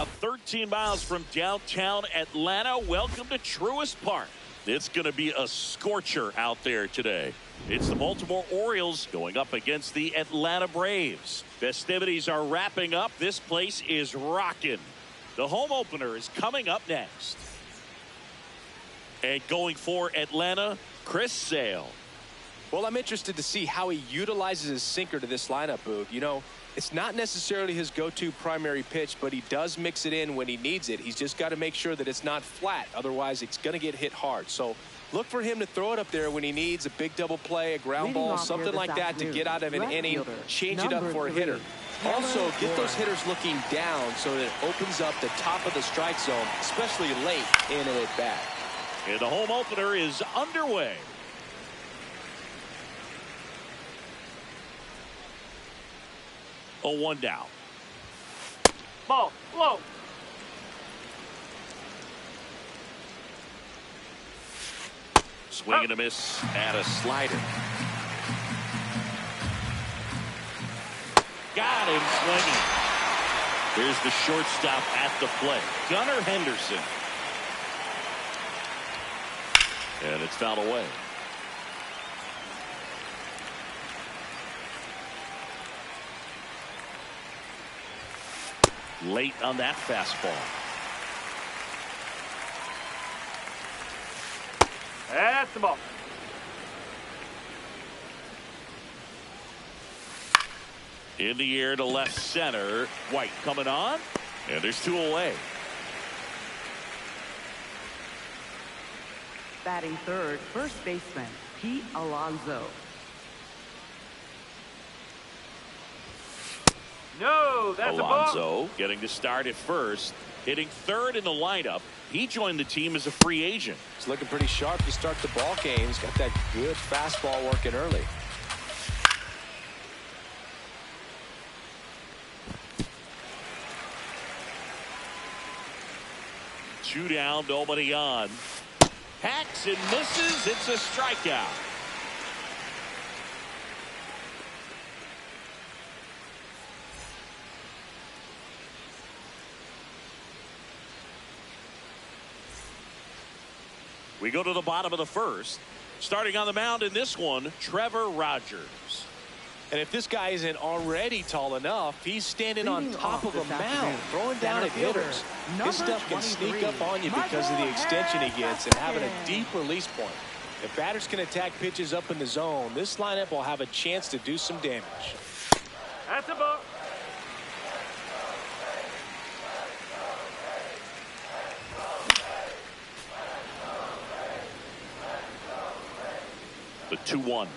About 13 miles from downtown Atlanta. Welcome to Truist Park. It's going to be a scorcher out there today. It's the Baltimore Orioles going up against the Atlanta Braves. Festivities are wrapping up. This place is rocking. The home opener is coming up next. And going for Atlanta, Chris Sale. Well, I'm interested to see how he utilizes his sinker to this lineup, Boog. You know, it's not necessarily his go-to primary pitch, but he does mix it in when he needs it. He's just got to make sure that it's not flat. Otherwise, it's going to get hit hard. So look for him to throw it up there when he needs a big double play, a ground ball, something like that to get out of an inning, change it up for a hitter. Also, get those hitters looking down so that it opens up the top of the strike zone, especially late in an at-bat. And the home opener is underway. A 1 down. Ball, low. Swing and a miss at a slider. Got him swinging. Here's the shortstop at the plate, Gunnar Henderson. And it's fouled away. Late on that fastball. That's the ball. In the air to left center. White coming on. And there's 2 away. Batting third, first baseman, Pete Alonso. No, that's a ball. Alonso getting to start at first, hitting third in the lineup. He joined the team as a free agent. He's looking pretty sharp to start the ball game. He's got that good fastball working early. Two down, nobody on. Hacks and misses. It's a strikeout. We go to the bottom of the first. Starting on the mound in this one, Trevor Rogers. And if this guy isn't already tall enough, he's standing on top of a mound, throwing down at hitters. This stuff can sneak up on you because of the extension he gets and having a deep release point. If batters can attack pitches up in the zone, this lineup will have a chance to do some damage. That's a ball. The 2-1.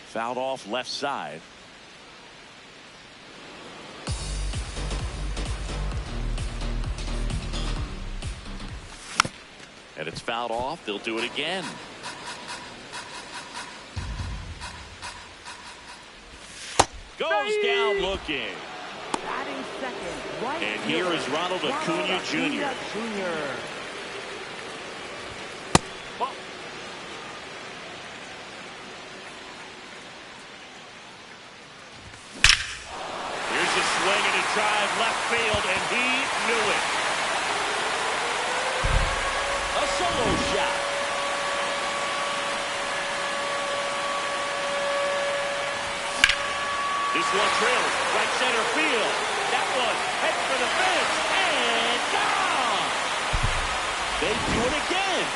Fouled off left side. And it's fouled off. They'll do it again. Goes down looking. Batting second, right. And here is Ronald Acuna Jr. Swing and a drive left field, and he knew it. A solo shot. This one trails right center field. That one head for the fence and gone. They do it again.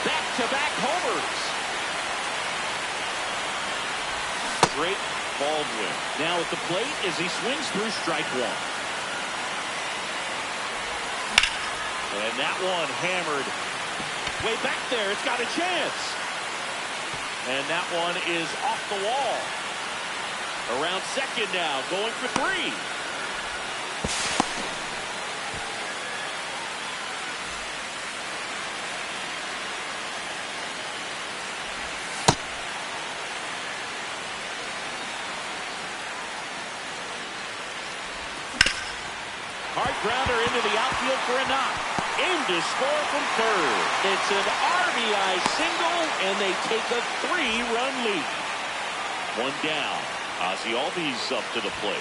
Back-to-back homers. Great Baldwin now at the plate as he swings through strike 1. And that one hammered way back there. It's got a chance. And that one is off the wall. Around second now, going for 3. Hard grounder into the outfield for a knock. In to score from third. It's an RBI single, and they take a 3-run lead. 1 down. Ozzie Albies up to the plate.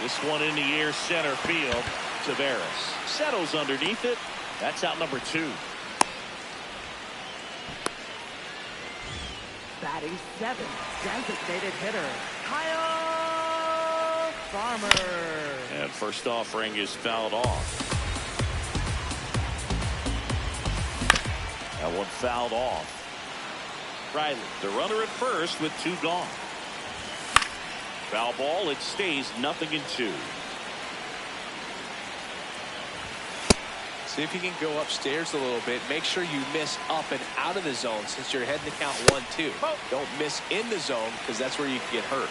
This one in the air center field. Tavares settles underneath it. That's out number 2. Batting 7th, designated hitter, Kyle Farmer. And first offering is fouled off. That one fouled off. Riley, the runner at first with 2 gone. Foul ball, it stays 0-2. See if you can go upstairs a little bit. Make sure you miss up and out of the zone since you're heading to count 1-2. Don't miss in the zone because that's where you can get hurt.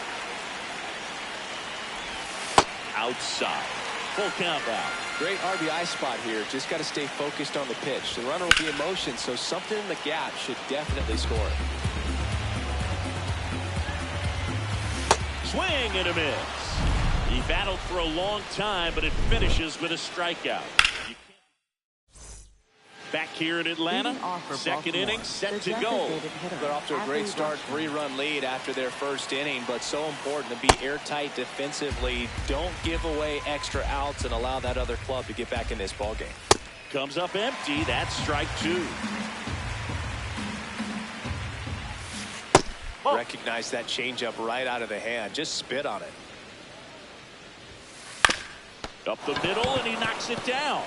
Outside. Full count now. Great RBI spot here. Just got to stay focused on the pitch. The runner will be in motion, so something in the gap should definitely score. Swing and a miss. He battled for a long time, but it finishes with a strikeout. Back here in Atlanta, second inning set to go. They're off to a great start, 3-run lead after their first inning, but so important to be airtight defensively. Don't give away extra outs and allow that other club to get back in this ballgame. Comes up empty. That's strike 2. Recognize that changeup right out of the hand. Just spit on it. Up the middle, and he knocks it down.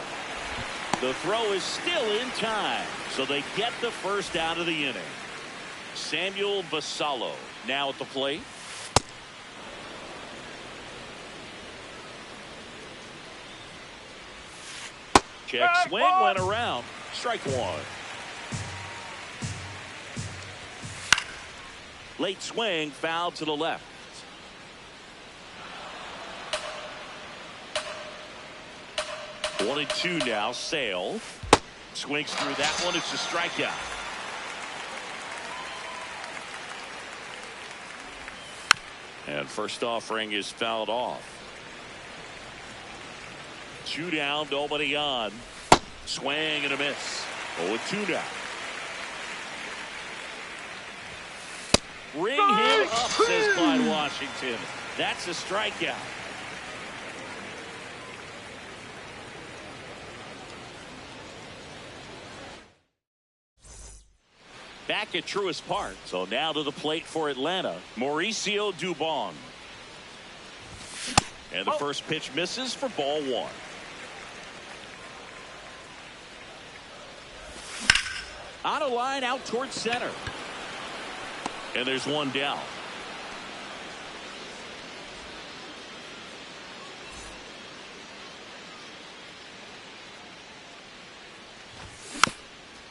The throw is still in time, so they get the first out of the inning. Samuel Basallo now at the plate. Check swing, went around. Strike 1. Late swing, foul to the left. One and 2 now. Sale swings through that one. It's a strikeout. And first offering is fouled off. 2 down, nobody on. Swing and a miss. 0-2 now. Ring him up, says Clyde Washington. That's a strikeout. Back at Truist Park. So now to the plate for Atlanta, Mauricio Dubon. And the first pitch misses for ball 1. On a line out towards center. And there's one down.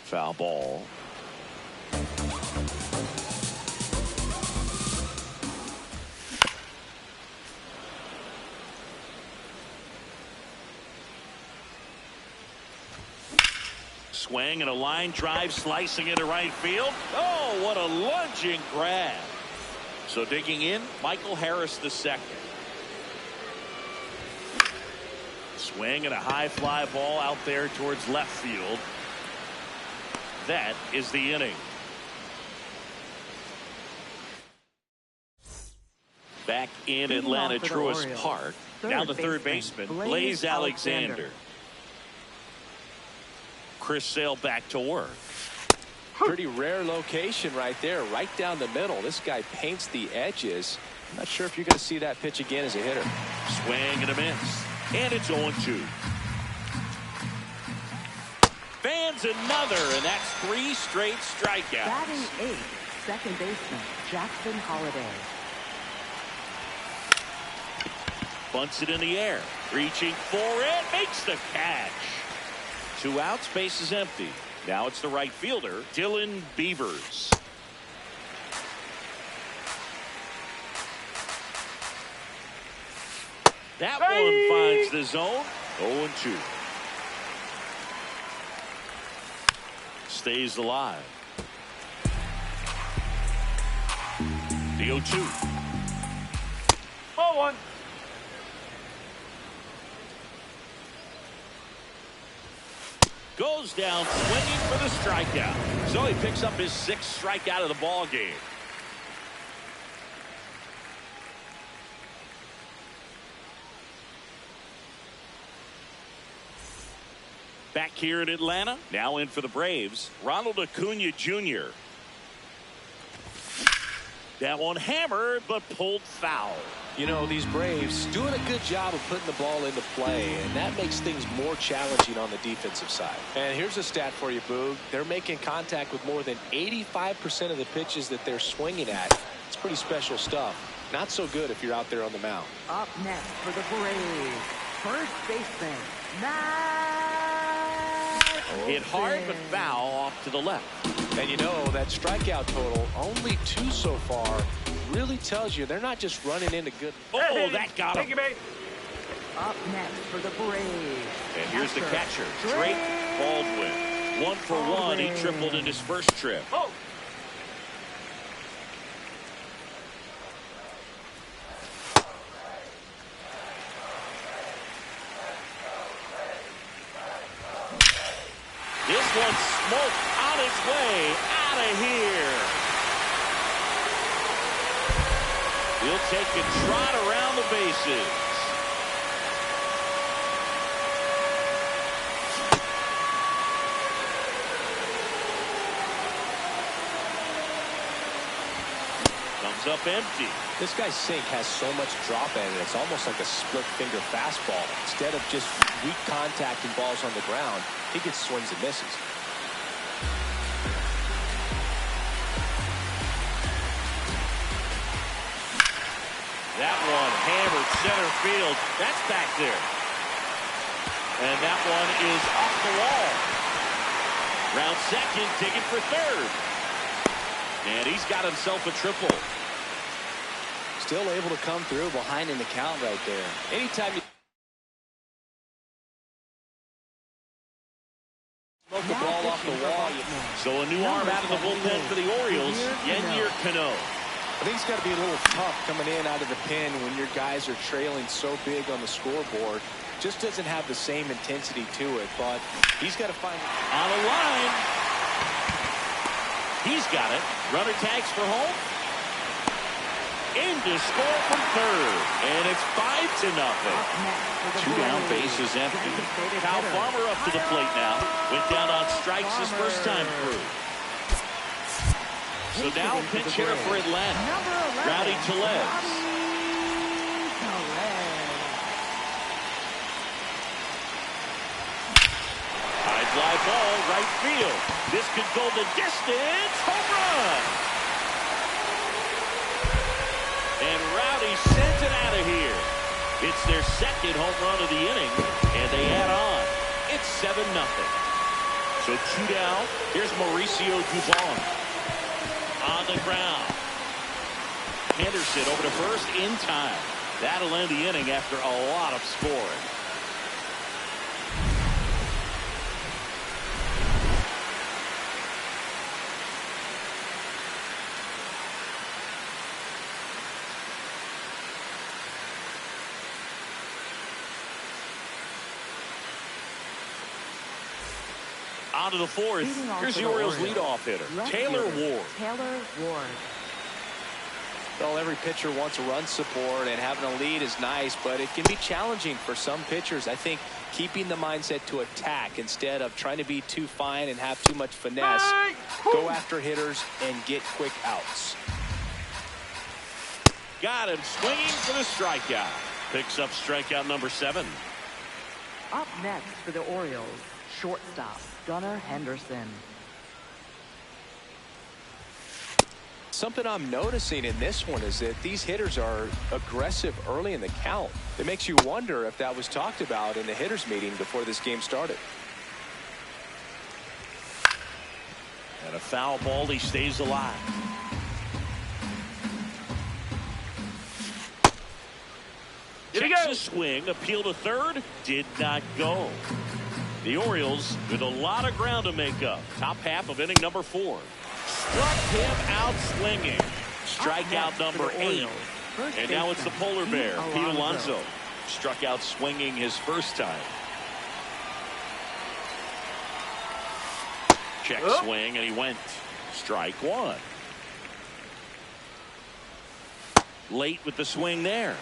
Foul ball. Swing and a line drive, slicing into right field. Oh, what a lunging grab. So digging in, Michael Harris II. Swing and a high fly ball out there towards left field. That is the inning. Back in Atlanta, Truist Park. Now the third baseman, Blaze Alexander. Chris Sale back to work. Pretty rare location right there, right down the middle. This guy paints the edges. I'm not sure if you're going to see that pitch again as a hitter. Swing and a miss. And it's 0-2. Fans another, and that's 3 straight strikeouts. Batting 8th, second baseman, Jackson Holliday. Bunts it in the air. Reaching for it. Makes the catch. 2 outs, base is empty. Now it's the right fielder, Dylan Beavers. That one finds the zone. 0-2. Stays alive. The 0-2. Ball 1. Goes down swinging for the strikeout. So he picks up his 6th strikeout of the ball game. Back here in Atlanta, now in for the Braves, Ronald Acuna Jr. That one hammered, but pulled foul. You know, these Braves doing a good job of putting the ball into play, and that makes things more challenging on the defensive side. And here's a stat for you, Boog. They're making contact with more than 85% of the pitches that they're swinging at. It's pretty special stuff. Not so good if you're out there on the mound. Up next for the Braves, first baseman, Matt Hit hard, but foul off to the left. And you know, that strikeout total, only 2 so far, really tells you they're not just running into good. Oh, that got him. Thank you, mate. Up next for the Braves. And here's the catcher, Drake Baldwin. 1 for 1. He tripled in his first trip. Oh. This one smoked on its way out of here. He'll take a trot around the bases. Comes up empty. This guy's sink has so much drop in it, it's almost like a split finger fastball. Instead of just weak contact and balls on the ground, he gets swings and misses. That one hammered center field. That's back there. And that one is off the wall. Round second, digging for third. And he's got himself a triple. Still able to come through behind in the count right there. Anytime you smoke the ball off the wall. So a new arm out of the bullpen for the Orioles, Yennier Cano. I think it's got to be a little tough coming in out of the pen when your guys are trailing so big on the scoreboard. Just doesn't have the same intensity to it, but he's got to find On a line. He's got it. Runner tags for home. In to score from third. And it's 5-0. 2 down, bases empty. Kyle Farmer up to the plate now. Went down on strikes his first time through. So now pinch hitter for Atlanta, Rowdy Tellez. High fly ball, right field. This could go the distance. Home run. And Rowdy sends it out of here. It's their second home run of the inning, and they add on. It's 7-0. So 2 down. Here's Mauricio Dubon. On the ground. Henderson over to first in time. That'll end the inning after a lot of scoring. On to the fourth. Here's the Orioles leadoff hitter, Taylor Ward. Well, every pitcher wants a run support, and having a lead is nice, but it can be challenging for some pitchers. I think keeping the mindset to attack instead of trying to be too fine and have too much finesse, go after hitters and get quick outs. Got him swinging for the strikeout. Picks up strikeout number 7. Up next for the Orioles, shortstop, Gunnar Henderson. Something I'm noticing in this one is that these hitters are aggressive early in the count. It makes you wonder if that was talked about in the hitters meeting before this game started. And a foul ball, he stays alive. Checks a swing, appeal to third, did not go. The Orioles with a lot of ground to make up. Top half of inning number 4. Struck him out swinging. Strikeout number 8. And now it's the polar bear, Pete Alonso. Struck out swinging his first time. Check swing, and he went. Strike 1. Late with the swing there.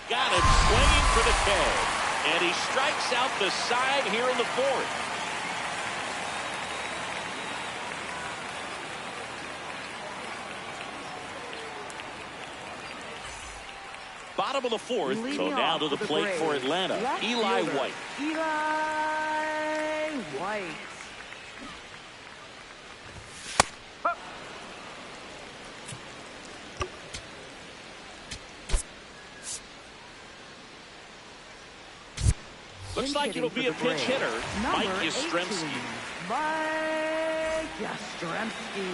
Got him swinging for for the K. And he strikes out the side here in the fourth. Bottom of the fourth. So now to the plate for Atlanta. Eli White. Eli White. Looks like it'll be a pinch hitter. Mike Yastrzemski. Mike Yastrzemski.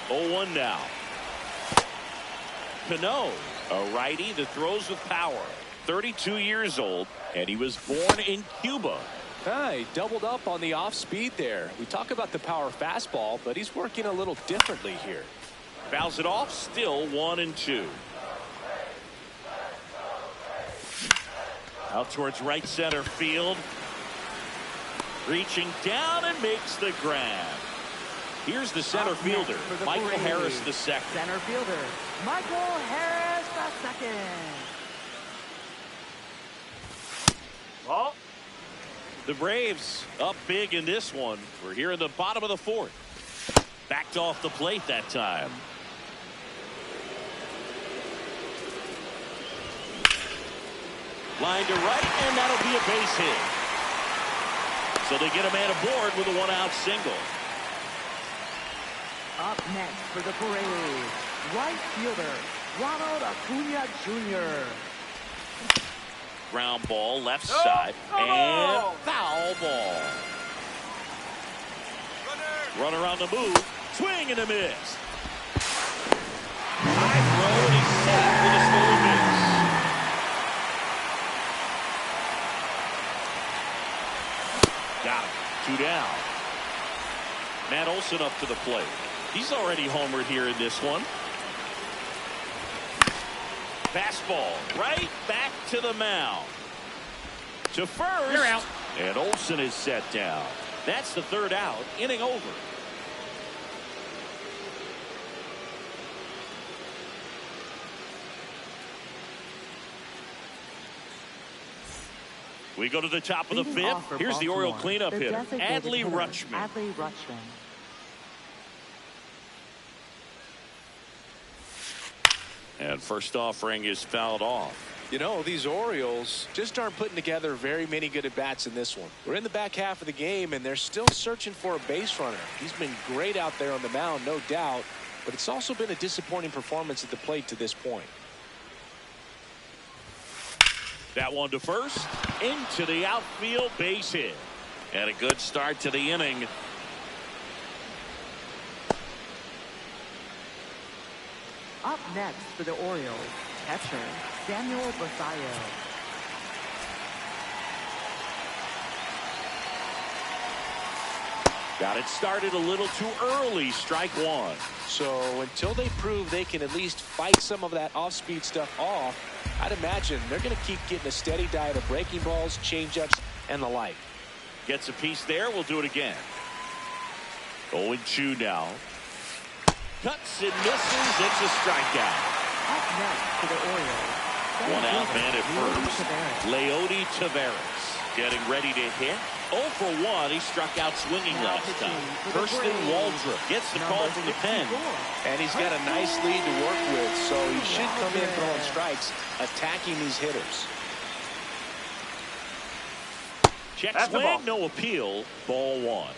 0-1 now. Cano, a righty that throws with power. 32 years old, and he was born in Cuba. He doubled up on the off speed there. We talk about the power fastball, but he's working a little differently here. Fouls it off, still 1-2. Out towards right center field. Reaching down and makes the grab. Here's the center fielder, Michael Harris II. Center fielder, Michael Harris II. Ball. The Braves up big in this one. We're here in the bottom of the fourth. Backed off the plate that time. Line to right, and that'll be a base hit. So they get a man aboard with a one-out single. Up next for the Braves, right fielder, Ronald Acuna Jr. Ground ball, left side, and foul ball. Runner on the move, swing and a miss. High throw, and he's safe with a stolen base. Got him. 2 down. Matt Olson up to the plate. He's already homered here in this one. Fastball right back to the mound. To first. You're out. And Olson is set down. That's the third out. Inning over. We go to the top of the Leading off fifth. for Here's the Oriole Baltimore, cleanup the hitter, designated Adley hitter, Rutschman. Adley Rutschman. And first offering is fouled off. You know, these Orioles just aren't putting together very many good at-bats in this one. We're in the back half of the game, and they're still searching for a base runner. He's been great out there on the mound, no doubt, but it's also been a disappointing performance at the plate to this point. That one to first, into the outfield, base hit. And a good start to the inning. Up next for the Orioles, catcher, Samuel Basallo. Got it started a little too early, strike one. So until they prove they can at least fight some of that off-speed stuff off, I'd imagine they're going to keep getting a steady diet of breaking balls, changeups, and the like. Gets a piece there. We'll do it again. 0-2 now. Cuts and misses. It's a strikeout. Up next for the Orioles, One out, man at first. Leody Leody Taveras getting ready to hit. 0 for 1. He struck out swinging last time. Kirsten Waldrop gets the call from the pen. And he's got a nice lead to work with, so he should come in throwing strikes, attacking these hitters. Check That's the ball. swing, no appeal. Ball one.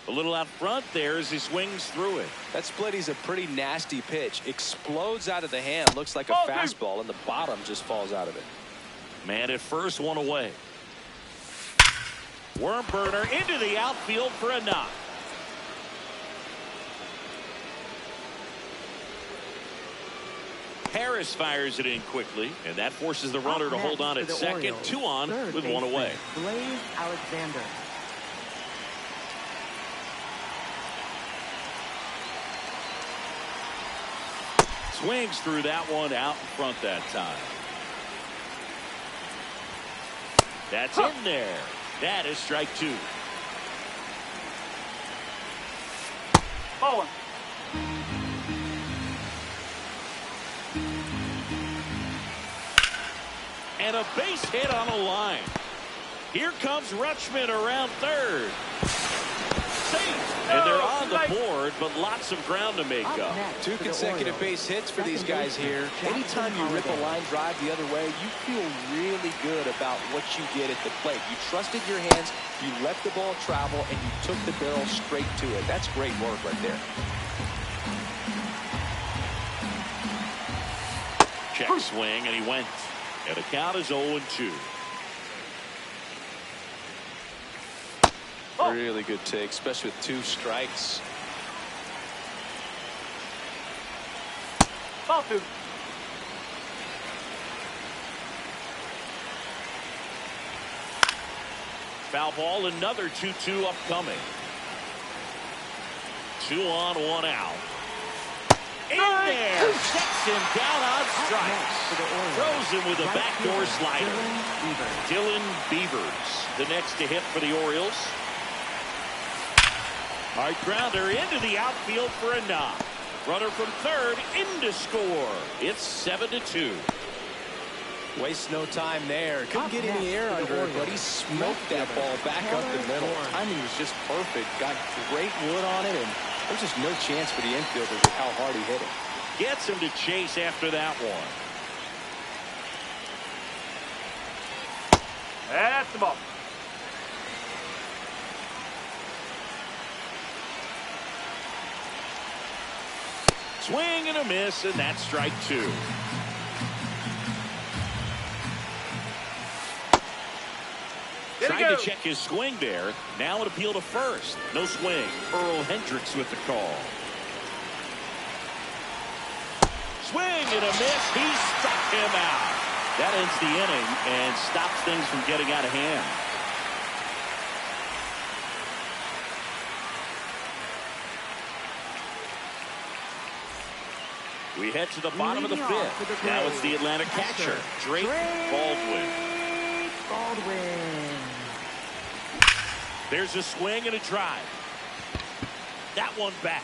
A little out front there as he swings through it. That split is a pretty nasty pitch. Explodes out of the hand. Looks like a Ball two. fastball, and the bottom just falls out of it. Man at first, one away. Worm burner into the outfield for a knock. Harris fires it in quickly, and that forces the runner to hold on at second. 2 on with 1 away. Blaze Alexander. Swings through that one out in front that time. That's in there. That is strike 2. Ball one. And a base hit on a line. Here comes Rutschman around third. Safe. And they're on the board, but lots of ground to make up. Two consecutive base hits for these guys here. Anytime you rip a line drive the other way, you feel really good about what you get at the plate. You trusted your hands, you let the ball travel, and you took the barrel straight to it. That's great work right there. Check swing, and he went. And the count is 0-2. Really good take, especially with 2 strikes. Ball 2. Foul ball, another 2-2 upcoming. 2 on, 1 out. In there, sets him down on strikes. Throws him with a backdoor slider. Dylan Beavers, the next to hit for the Orioles. Hard grounder into the outfield for a knock. Runner from third in to score. It's 7-2. Wastes no time there. Couldn't get any air under it, but he smoked that ball back up the middle. Timing was just perfect. Got great wood on it, and there's just no chance for the infielders with how hard he hit it. Gets him to chase after that one. That's the ball. Swing and a miss, and that's strike 2. Trying to check his swing there. Now an appeal to first. No swing. Earl Hendricks with the call. Swing and a miss. He struck him out. That ends the inning and stops things from getting out of hand. We head to the bottom of the 5th. Now it's the Atlanta catcher, Drake Baldwin. There's a swing and a drive. That one back.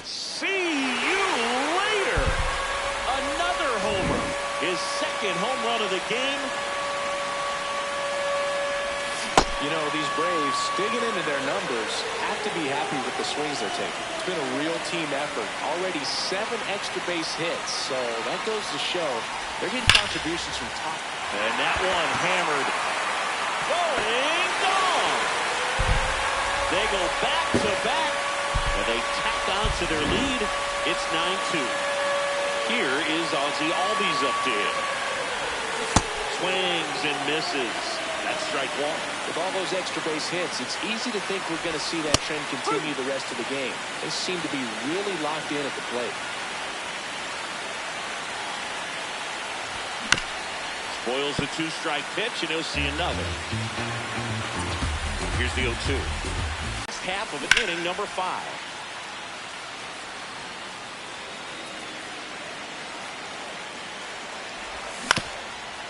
See you later. Another homer. His second home run of the game. You know, these Braves, digging into their numbers, have to be happy with the swings they're taking. It's been a real team effort. Already 7 extra base hits, so that goes to show they're getting contributions from top. And that one hammered. Going gone. They go back to back, and they tack on to their lead. It's 9-2. Here is Ozzie Albies up to him. Swings and misses. That's strike 1. With all those extra base hits, it's easy to think we're going to see that trend continue the rest of the game. They seem to be really locked in at the plate. Spoils a 2-strike pitch, and he'll see another. Here's the 0-2. Half of inning number 5.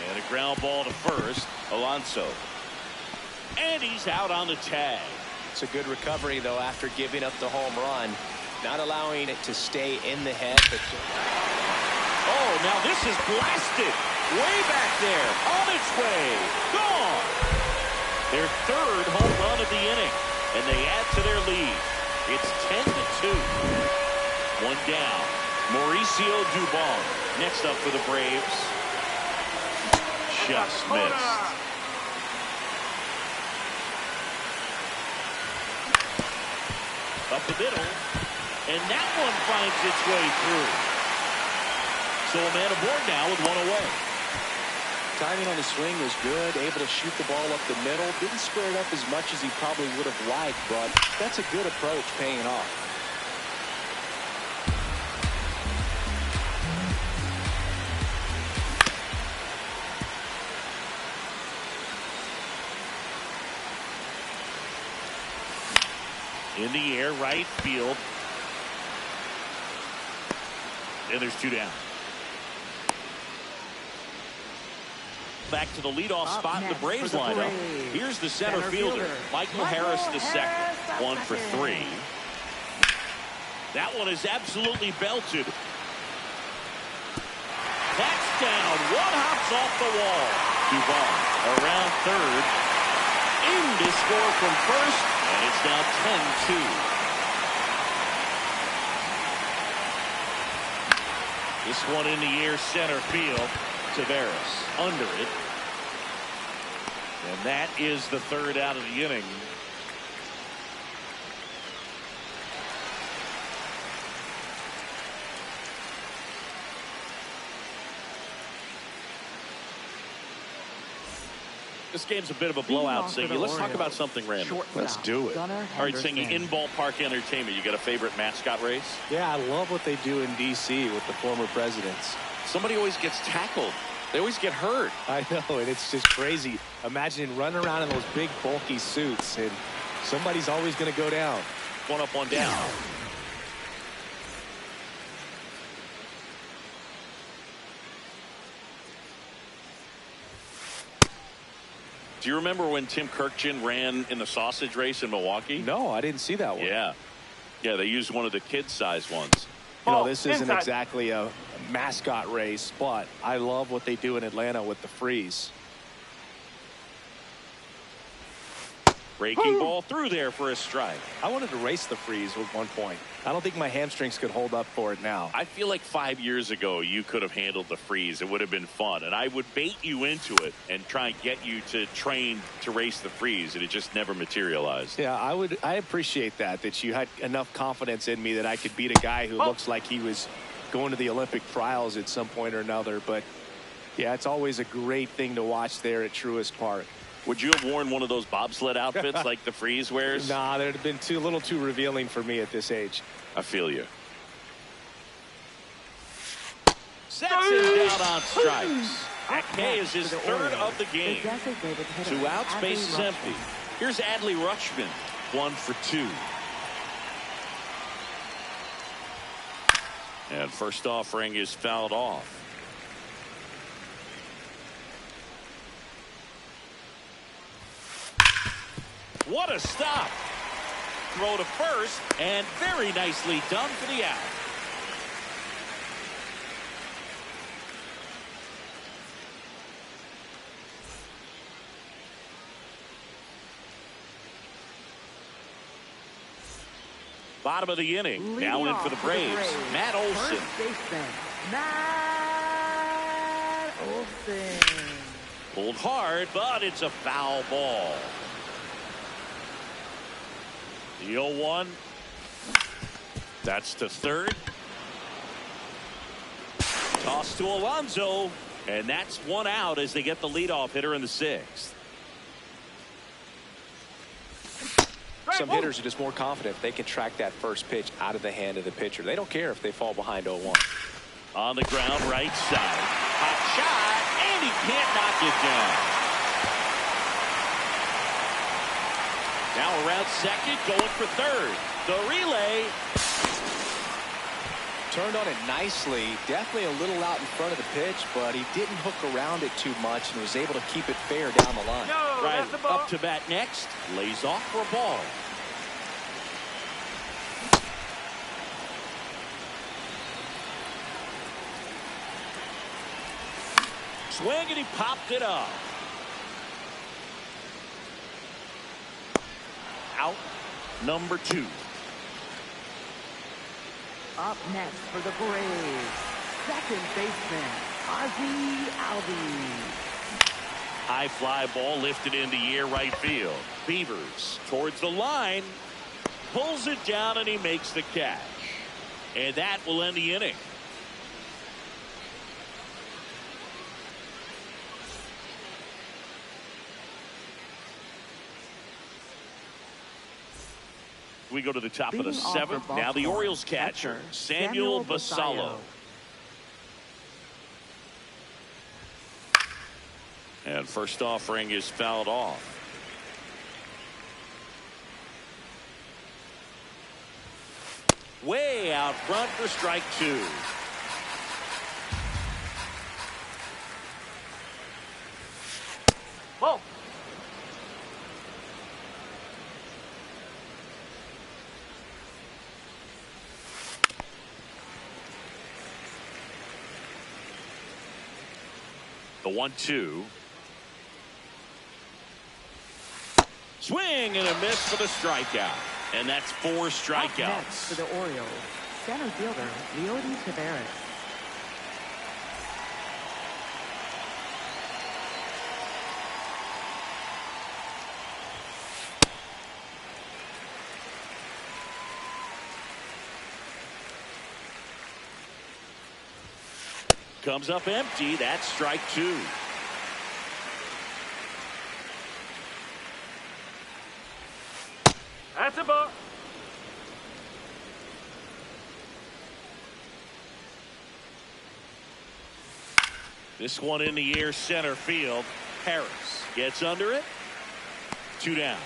And a ground ball to first, Alonso. And he's out on the tag. It's a good recovery, though, after giving up the home run. Not allowing it to stay in the head. But oh, now this is blasted. Way back there. On its way. Gone. Their 3rd home run of the inning. And they add to their lead. It's 10-2. 1 down. Mauricio Dubon next up for the Braves. Just missed. Up the middle, and that one finds its way through. So a man aboard now with 1 away. Timing on the swing was good, able to shoot the ball up the middle. Didn't square it up as much as he probably would have liked, but that's a good approach paying off. In the air, right field. And there's 2 down. Back to the leadoff spot in the Braves lineup. Here's the center fielder, Michael Harris II, 1 for 3. That one is absolutely belted. That's down. One hops off the wall. Duvall around third. In to score from first, and it's now 10-2. This one in the air, center field. Taveras under it. And that is the third out of the inning. This game's a bit of a blowout, Singy. Let's talk about something random. Let's do it. All right, Singy, in ballpark entertainment, you got a favorite mascot race? Yeah, I love what they do in D.C. with the former presidents. Somebody always gets tackled. They always get hurt. I know, and it's just crazy. Imagine running around in those big, bulky suits, and somebody's always going to go down. One up, one down. Do you remember when Tim Kirkjian ran in the sausage race in Milwaukee? No, I didn't see that one. Yeah. Yeah, they used one of the kid-sized ones. You know, this isn't exactly a mascot race, but I love what they do in Atlanta with the freeze. Breaking ball through there for a strike. I wanted to race the freeze at one point. I don't think my hamstrings could hold up for it now. I feel like 5 years ago you could have handled the freeze. It would have been fun, and I would bait you into it and try and get you to train to race the freeze, and it just never materialized. Yeah, I appreciate that you had enough confidence in me that I could beat a guy who looks like he was going to the Olympic trials at some point or another. But yeah, it's always a great thing to watch there at Truist Park. Would you have worn one of those bobsled outfits like the freeze wears? Nah, they'd have been a little too revealing for me at this age. I feel you. Sets him down on strikes. That K is his third of the game. 2 outs, base is empty. Here's Adley Rutschman, 1 for 2. And first offering is fouled off. What a stop. Throw to first, and very nicely done for the out. Bottom of the inning. Now in for the Braves. Matt Olson. First baseman, Matt Olson. Pulled hard, but it's a foul ball. The 0-1. That's to third. Toss to Alonso. And that's 1 out as they get the leadoff hitter in the 6th. Some hitters are just more confident if they can track that first pitch out of the hand of the pitcher. They don't care if they fall behind 0-1. On the ground, right side. Hot shot, and he can't knock it down. Now around second, going for third. The relay. Turned on it nicely. Definitely a little out in front of the pitch, but he didn't hook around it too much and was able to keep it fair down the line. Right up to bat next. Lays off for a ball. Swing, and he popped it up. Out number 2. Up next for the Braves, second baseman, Ozzie Albies. High fly ball lifted into air right field. Beavers towards the line. Pulls it down, and he makes the catch. And that will end the inning. We go to the top of the 7th. Now the Orioles catcher, Samuel Basallo. And first offering is fouled off. Way out front for strike 2. Whoa. The 1-2. Swing and a miss for the strikeout. And that's 4 strikeouts. Up next for the Orioles, center fielder Leody Taveras. Comes up empty. That's strike 2. That's a ball. This one in the air, center field. Harris gets under it. 2 down.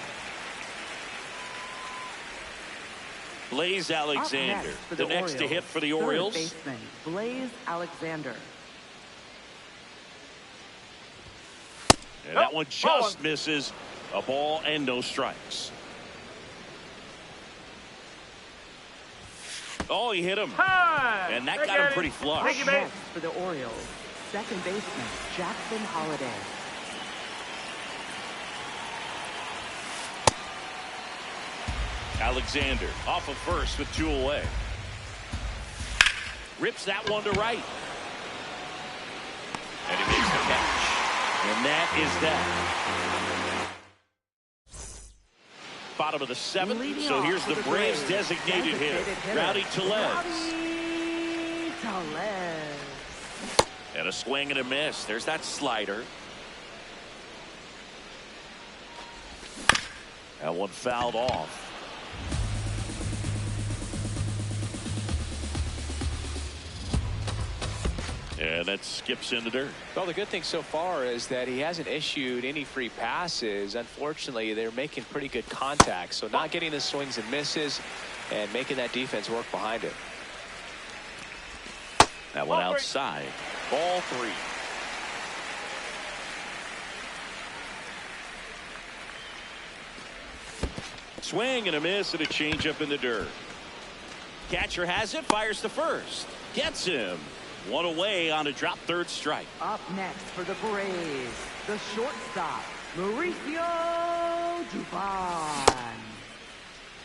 Blaze Alexander, the next Orioles, to hit for the third Orioles. baseman Blaze Alexander. And that one just misses. A ball and no strikes. Oh, he hit him. Hi. And that got him pretty flush. Thank you, man. Next for the Orioles, second baseman Jackson Holiday. Alexander off of first with 2 away. Rips that one to right. And he makes the catch. And that is that. Bottom of the 7th. Leading So here's off the for the Braves Braves, designated hitter, Rowdy Tellez. Rowdy Tellez. And a swing and a miss. There's that slider. That one fouled off. And that skips in the dirt. Well, the good thing so far is that he hasn't issued any free passes. Unfortunately, they're making pretty good contact. So not getting the swings and misses and making that defense work behind it. That one outside. Ball 3. Swing and a miss and a changeup in the dirt. Catcher has it, fires to first. Gets him. 1 away on a drop, 3rd strike. Up next for the Braves, the shortstop, Mauricio Dubon.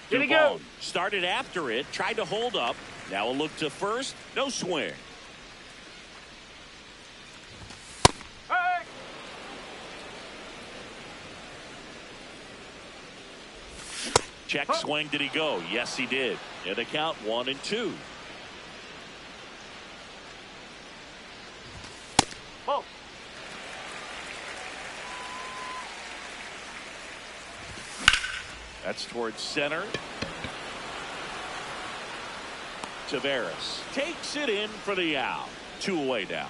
Here we go. Dubon started after it, tried to hold up. Now a look to first, no swing. Hey. Check swing, did he go? Yes, he did. And the count 1-2. Ball. That's towards center. Taveras takes it in for the out. 2 away now.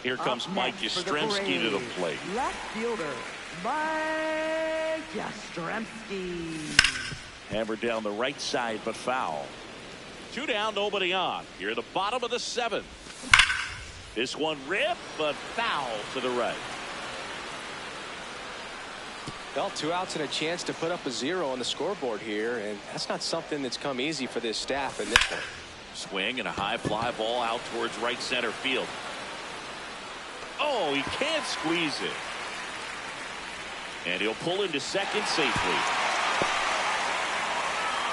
Here comes Up Mike next for the Yastrzemski to the Braves, plate. Left fielder, Mike Yastrzemski. Hammered down the right side, but foul. 2 down, nobody on. Here at the bottom of the 7th. This one ripped, but foul to the right. Well, 2 outs and a chance to put up a 0 on the scoreboard here, and that's not something that's come easy for this staff in this one. Swing and a high fly ball out towards right center field. Oh, he can't squeeze it. And he'll pull into second safely.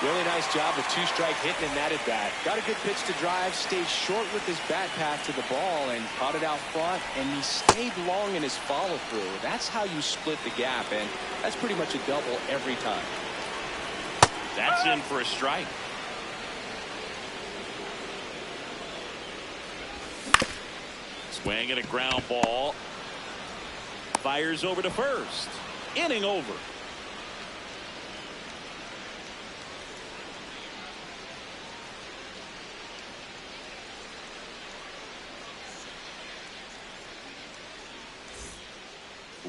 Really nice job of 2-strike hitting in that at bat. Got a good pitch to drive, stayed short with his bat path to the ball and caught it out front, and he stayed long in his follow through. That's how you split the gap, and that's pretty much a double every time. That's in for a strike. Swing and a ground ball. Fires over to first. Inning over.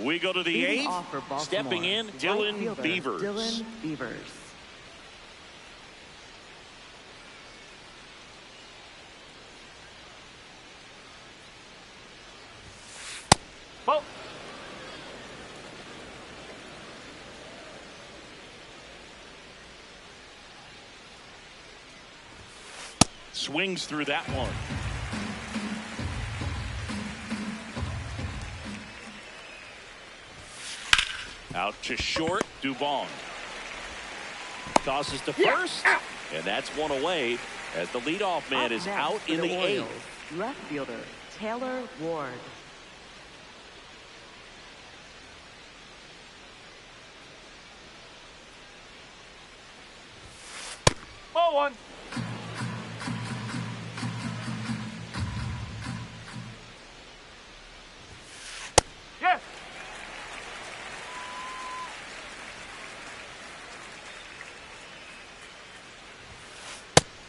We go to the Leading 8th. off for Baltimore, Stepping in, right Dylan fielder, Beavers. Dylan Beavers. Ball. Swings through that one. Out to short, Dubon. Tosses to first, and that's one away as the leadoff man is out in the eighth. Left fielder, Taylor Ward. Ball one. Yes.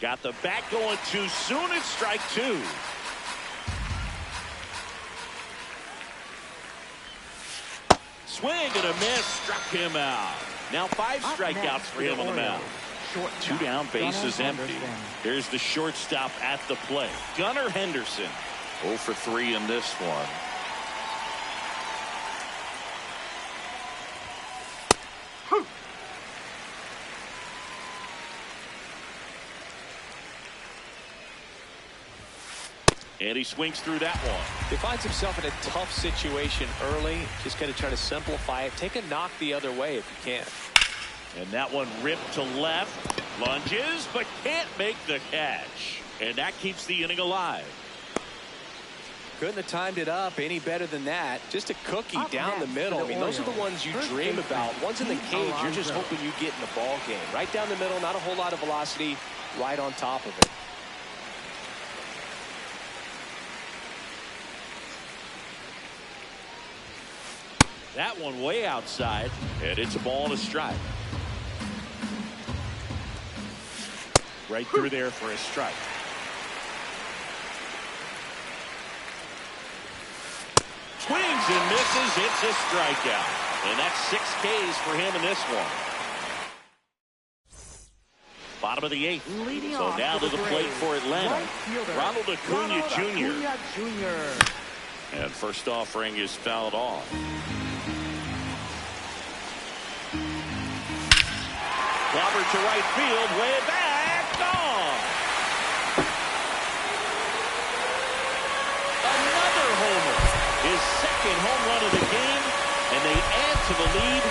Got the bat going too soon. It's strike two. Swing and a miss. Struck him out. Now 5 strikeouts for him on the mound. 2 down, bases empty. Here's the shortstop at the plate. Gunnar Henderson. 0 for 3 in this one. And he swings through that one. He finds himself in a tough situation early. Just got to try to simplify it. Take a knock the other way if you can. And that one ripped to left. Lunges, but can't make the catch. And that keeps the inning alive. Couldn't have timed it up any better than that. Just a cookie down the middle. I mean, those are the ones you dream about. Ones in the cage, you're just hoping you get in the ball game. Right down the middle, not a whole lot of velocity, right on top of it. That one way outside, and it's a ball and a strike. Right through there for a strike. Swings and misses. It's a strikeout. And that's 6 Ks for him in this one. Bottom of the 8th. So now to the plate for Atlanta. Ronald Acuna Jr. And first offering is fouled off. Clobber to right field, way back, gone. Another homer, his second home run of the game, and they add to the lead